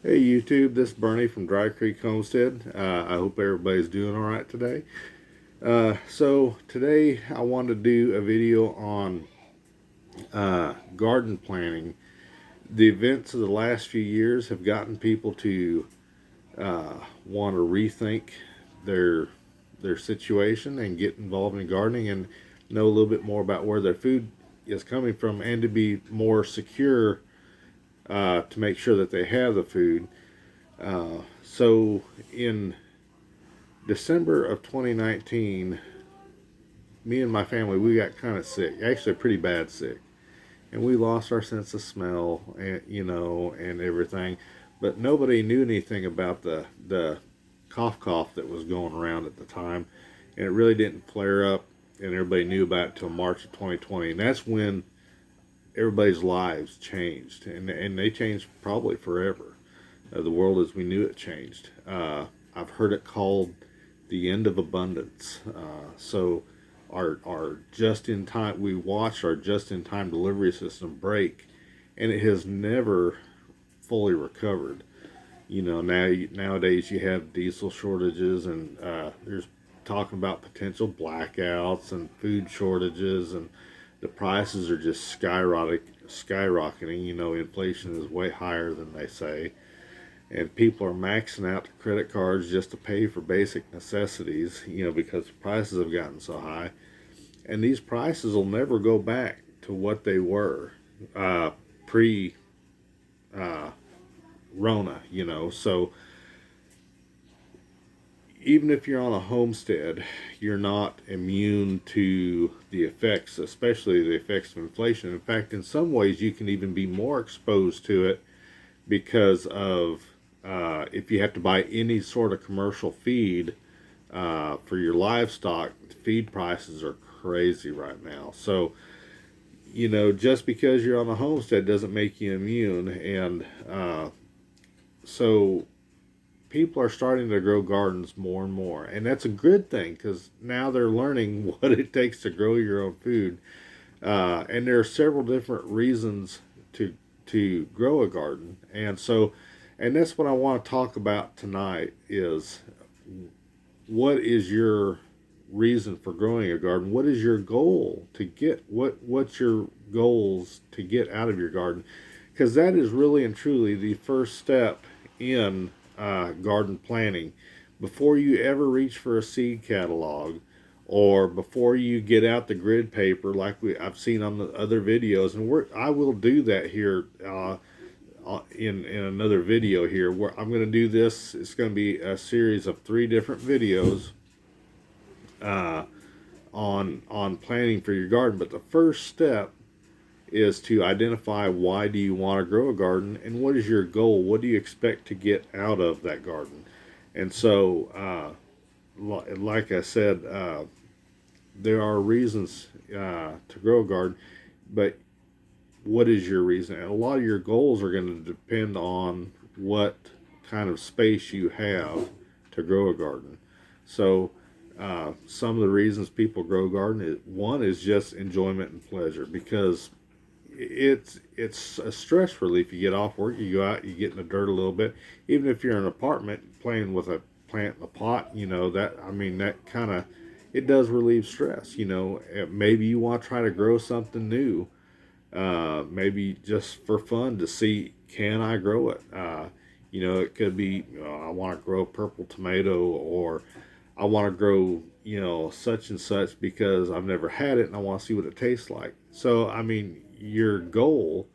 Hey YouTube, this is Bernie from Dry Creek Homestead. I hope everybody's doing all right today. So today I wanted to do a video on garden planting. The events of the last few years have gotten people to want to rethink their their situation and get involved in gardening and know a little bit more about where their food is coming from and to be more secure to make sure that they have the food. So in December of 2019, me and my family, we got kind of sick, actually pretty bad sick, and we lost our sense of smell, and and everything. But nobody knew anything about the cough that was going around at the time, and it really didn't flare up, and everybody knew about it till March of 2020, and that's when everybody's lives changed, and they changed probably forever. The world as we knew it changed. I've heard it called the end of abundance. So our just in time, we watched our just in time delivery system break, and it has never fully recovered. Nowadays you have diesel shortages, and there's talking about potential blackouts and food shortages, and the prices are just skyrocketing. Inflation is way higher than they say, and people are maxing out their credit cards just to pay for basic necessities, because the prices have gotten so high. And these prices will never go back to what they were pre Rona, So even if you're on a homestead, you're not immune to the effects, especially the effects of inflation. In fact, in some ways, you can even be more exposed to it because of if you have to buy any sort of commercial feed for your livestock, feed prices are crazy right now. So, just because you're on a homestead doesn't make you immune. And so people are starting to grow gardens more and more. And that's a good thing because now they're learning what it takes to grow your own food. And there are several different reasons to grow a garden. And that's what I want to talk about tonight is what is your reason for growing a garden? What is your goal to get? What's your goals to get out of your garden? Because that is really and truly the first step in garden planting. Before you ever reach for a seed catalog, or before you get out the grid paper like I've seen on the other videos, and I will do that here in another video here where I'm going to do this. It's going to be a series of 3 different videos uh, on planning for your garden. But the first step is to identify why do you want to grow a garden and what is your goal. What do you expect to get out of that garden? And so, like I said, there are reasons to grow a garden, but what is your reason? And a lot of your goals are going to depend on what kind of space you have to grow a garden. So, some of the reasons people grow garden one is just enjoyment and pleasure, because it's a stress relief. You get off work, you go out, you get in the dirt a little bit. Even if you're in an apartment playing with a plant in a pot, that kind of it does relieve stress. Maybe you want to try to grow something new, maybe just for fun to see, can I grow it. It could be I want to grow purple tomato, or I want to grow such and such because I've never had it and I want to see what it tastes like. So your goal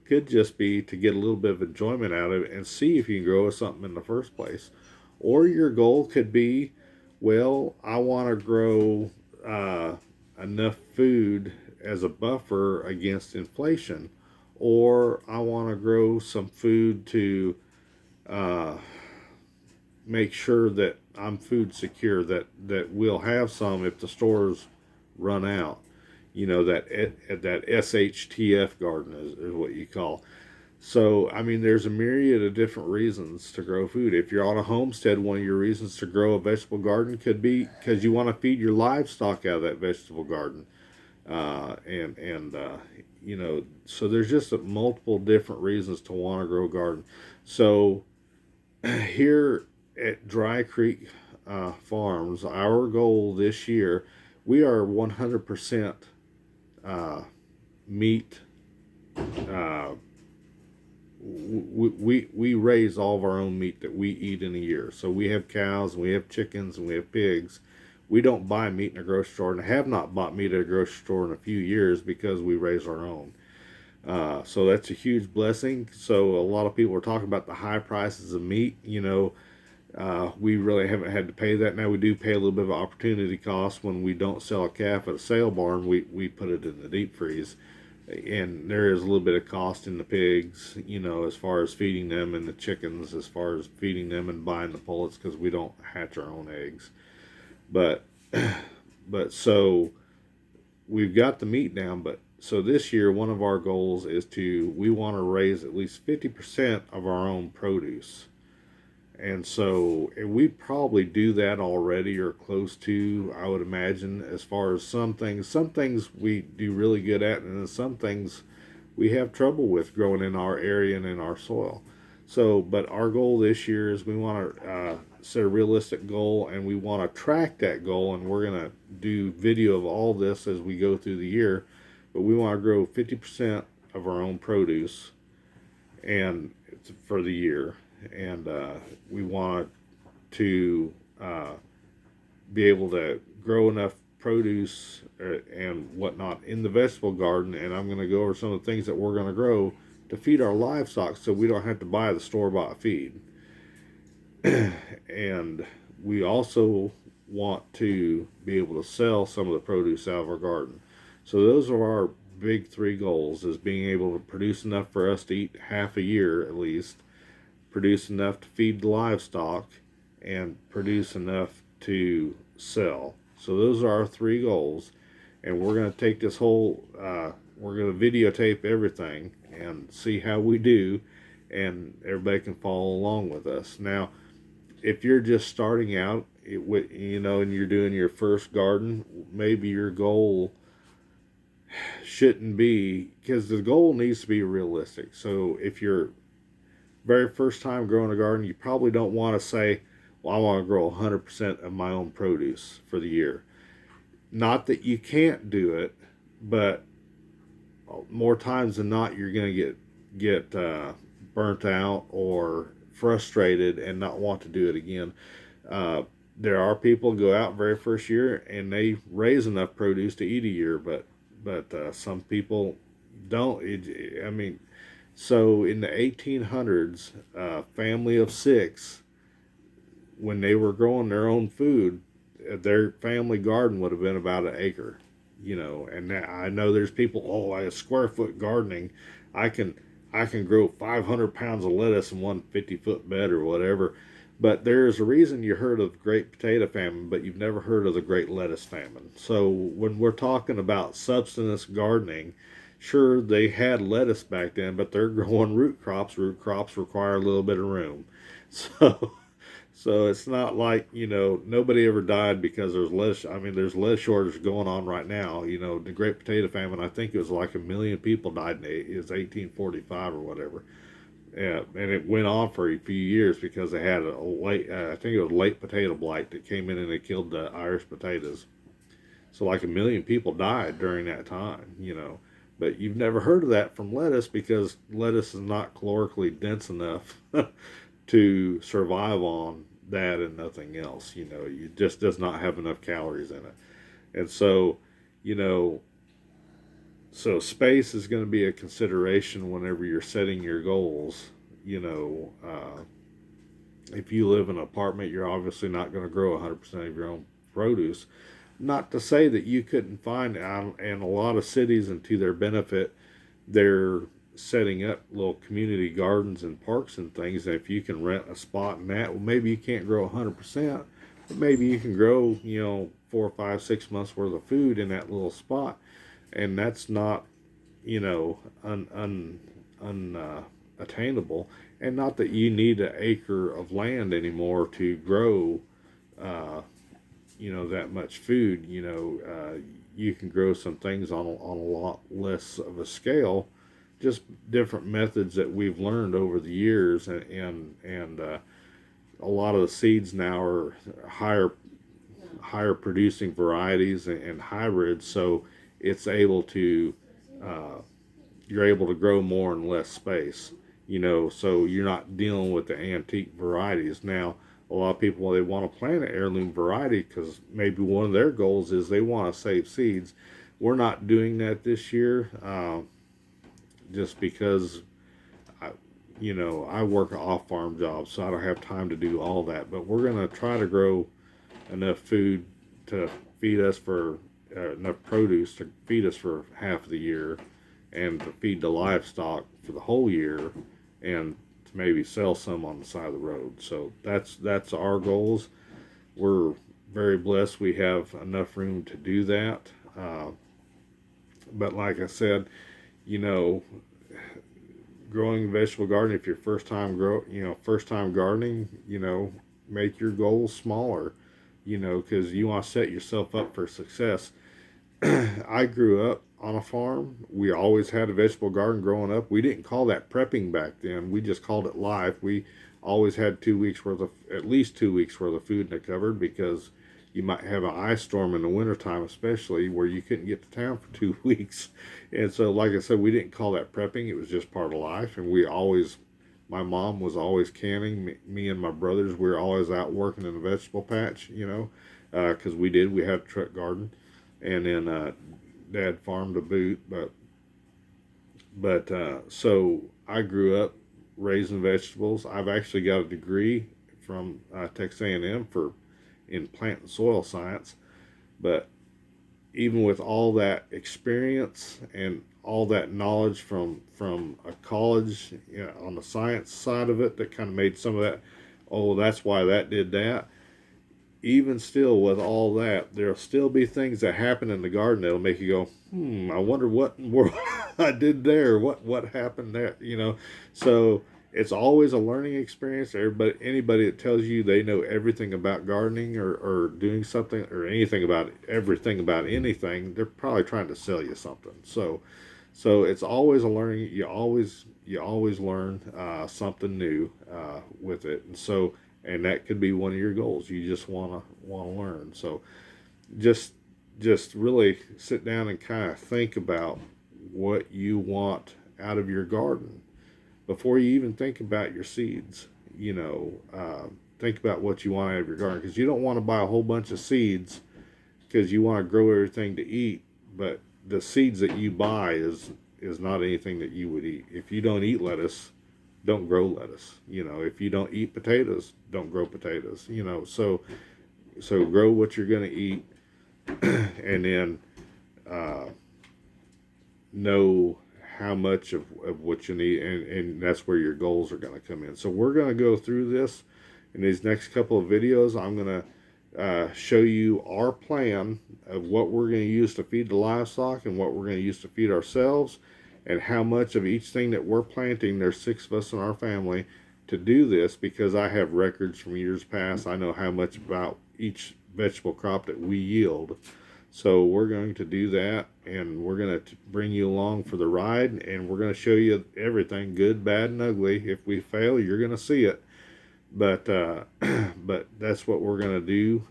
could just be to get a little bit of enjoyment out of it and see if you can grow something in the first place. Or your goal could be, well, I want to grow enough food as a buffer against inflation, or I want to grow some food to uh, make sure that I'm food secure, that we'll have some if the stores run out. That SHTF garden is what you call. So there's a myriad of different reasons to grow food. If you're on a homestead, one of your reasons to grow a vegetable garden could be because you want to feed your livestock out of that vegetable garden. So there's just multiple different reasons to want to grow a garden. So here at Dry Creek Farms, our goal this year, we are 100% uh, meat. Uh, we raise all of our own meat that we eat in a year. So we have cows, and we have chickens, and we have pigs. We don't buy meat in a grocery store, and have not bought meat at a grocery store in a few years because we raise our own. So that's a huge blessing. So a lot of people are talking about the high prices of meat. We really haven't had to pay that. Now we do pay a little bit of opportunity cost when we don't sell a calf at a sale barn. We put it in the deep freeze, and there is a little bit of cost in the pigs, as far as feeding them, and the chickens as far as feeding them and buying the pullets because we don't hatch our own eggs. But so we've got the meat down. But so this year, one of our goals is we want to raise at least 50% of our own produce. And so we probably do that already or close to, I would imagine, as far as some things we do really good at, and then some things we have trouble with growing in our area and in our soil. So, but our goal this year is we want to set a realistic goal, and we want to track that goal, and we're going to do video of all this as we go through the year. But we want to grow 50% of our own produce, and for the year, and we want to be able to grow enough produce and whatnot in the vegetable garden. And I'm going to go over some of the things that we're going to grow to feed our livestock, so we don't have to buy the store-bought feed. And we also want to be able to sell some of the produce out of our garden. So those are our big three goals: is being able to produce enough for us to eat half a year at least, produce enough to feed the livestock, and produce enough to sell. So those are our three goals, and we're going to take this whole we're going to videotape everything and see how we do, and everybody can follow along with us. Now, if you're just starting out, and you're doing your first garden, maybe your goal shouldn't be, because the goal needs to be realistic. So if you're very first time growing a garden, you probably don't want to say, well, I want to grow 100% of my own produce for the year. Not that you can't do it, but more times than not, you're going to get burnt out or frustrated and not want to do it again. There are people who go out very first year and they raise enough produce to eat a year, but some people don't. So in the 1800s, a family of six, when they were growing their own food, their family garden would have been about an acre. And I know there's people, I have square foot gardening. I can grow 500 pounds of lettuce in one 50-foot bed or whatever. But there's a reason you heard of the Great Potato Famine, but you've never heard of the Great Lettuce Famine. So when we're talking about subsistence gardening, sure, they had lettuce back then, but they're growing root crops. Root crops require a little bit of room. So it's not like, nobody ever died because there's lettuce. There's lettuce shortage going on right now. The Great Potato Famine, I think it was like 1 million people died it was 1845 or whatever. Yeah, and it went on for a few years because they had a late, I think it was late potato blight that came in and they killed the Irish potatoes. So like 1 million people died during that time, But you've never heard of that from lettuce because lettuce is not calorically dense enough to survive on that and nothing else. It just does not have enough calories in it. And so, so space is going to be a consideration whenever you're setting your goals. If you live in an apartment, you're obviously not going to grow 100% of your own produce. Not to say that you couldn't find, and a lot of cities, and to their benefit, they're setting up little community gardens and parks and things. And if you can rent a spot in that, well, maybe you can't grow 100%, but maybe you can grow, 4, 5, 6 months worth of food in that little spot. And that's not, unattainable. And not that you need an acre of land anymore to grow, that much food. You can grow some things on a lot less of a scale. Just different methods that we've learned over the years, and a lot of the seeds now are higher producing varieties and hybrids, so it's able to uh, you're able to grow more in less space, so you're not dealing with the antique varieties. Now a lot of people, they want to plant an heirloom variety because maybe one of their goals is they want to save seeds. We're not doing that this year, just because I, I work an off-farm job, so I don't have time to do all that. But we're going to try to grow enough food to feed us for enough produce to feed us for half of the year, and to feed the livestock for the whole year, and to maybe sell some on the side of the road. So that's our goals. We're very blessed we have enough room to do that. But like I said, you know, growing a vegetable garden, if you're first time gardening, make your goals smaller, because you want to set yourself up for success. I grew up on a farm. We always had a vegetable garden growing up. We didn't call that prepping back then. We just called it life. We always had 2 weeks worth of, at least 2 weeks worth of food in the cupboard, because you might have an ice storm in the wintertime, especially, where you couldn't get to town for 2 weeks. And so, like I said, we didn't call that prepping. It was just part of life. And my mom was always canning. Me and my brothers, we were always out working in the vegetable patch, because we had a truck garden. And then Dad farmed to boot. But so I grew up raising vegetables. I've actually got a degree from Texas A&M in plant and soil science. But even with all that experience and all that knowledge from a college, on the science side of it, that kind of made some of that, oh, that's why that did that. Even still, with all that, there'll still be things that happen in the garden that'll make you go, I wonder what in the world I did there. What happened there? So it's always a learning experience. Anybody that tells you they know everything about gardening, or doing something, or anything about everything about anything, they're probably trying to sell you something. So it's always a learning. You always learn something new with it, and that could be one of your goals. You just wanna learn. So just really sit down and kind of think about what you want out of your garden before you even think about your seeds. Think about what you want out of your garden, because you don't want to buy a whole bunch of seeds because you want to grow everything to eat, but the seeds that you buy is not anything that you would eat. If you don't eat lettuce, don't grow lettuce. If you don't eat potatoes, don't grow potatoes. So grow what you're going to eat, and then know how much of what you need, and that's where your goals are going to come in. So we're going to go through this in these next couple of videos. I'm going to show you our plan of what we're going to use to feed the livestock and what we're going to use to feed ourselves, and how much of each thing that we're planting. There's 6 of us in our family to do this, because I have records from years past. I know how much about each vegetable crop that we yield. So we're going to do that, and we're going to bring you along for the ride, and we're going to show you everything, good, bad, and ugly. If we fail, you're going to see it. But but that's what we're going to do.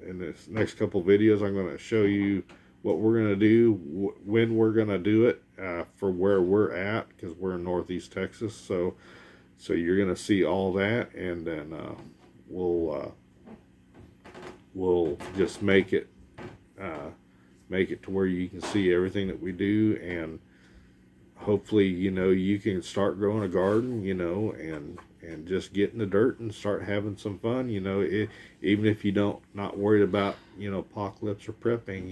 In this next couple videos, I'm going to show you what we're going to do, when we're going to do it, for where we're at, because we're in Northeast Texas. So you're going to see all that, and then we'll just make it to where you can see everything that we do, and hopefully you can start growing a garden, and just get in the dirt and start having some fun. Even if you not worried about apocalypse or prepping.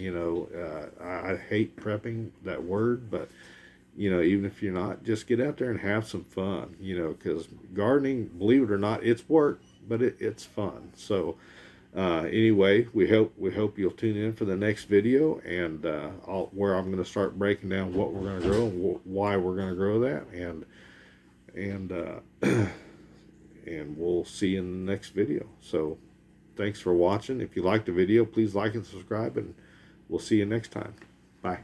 I hate prepping, that word, but even if you're not, just get out there and have some fun. Because gardening, believe it or not, it's work, but it's fun. So anyway, we hope you'll tune in for the next video, and where I'm going to start breaking down what we're going to grow and why we're going to grow that, and we'll see you in the next video. So thanks for watching. If you liked the video, please like and subscribe, and we'll see you next time. Bye.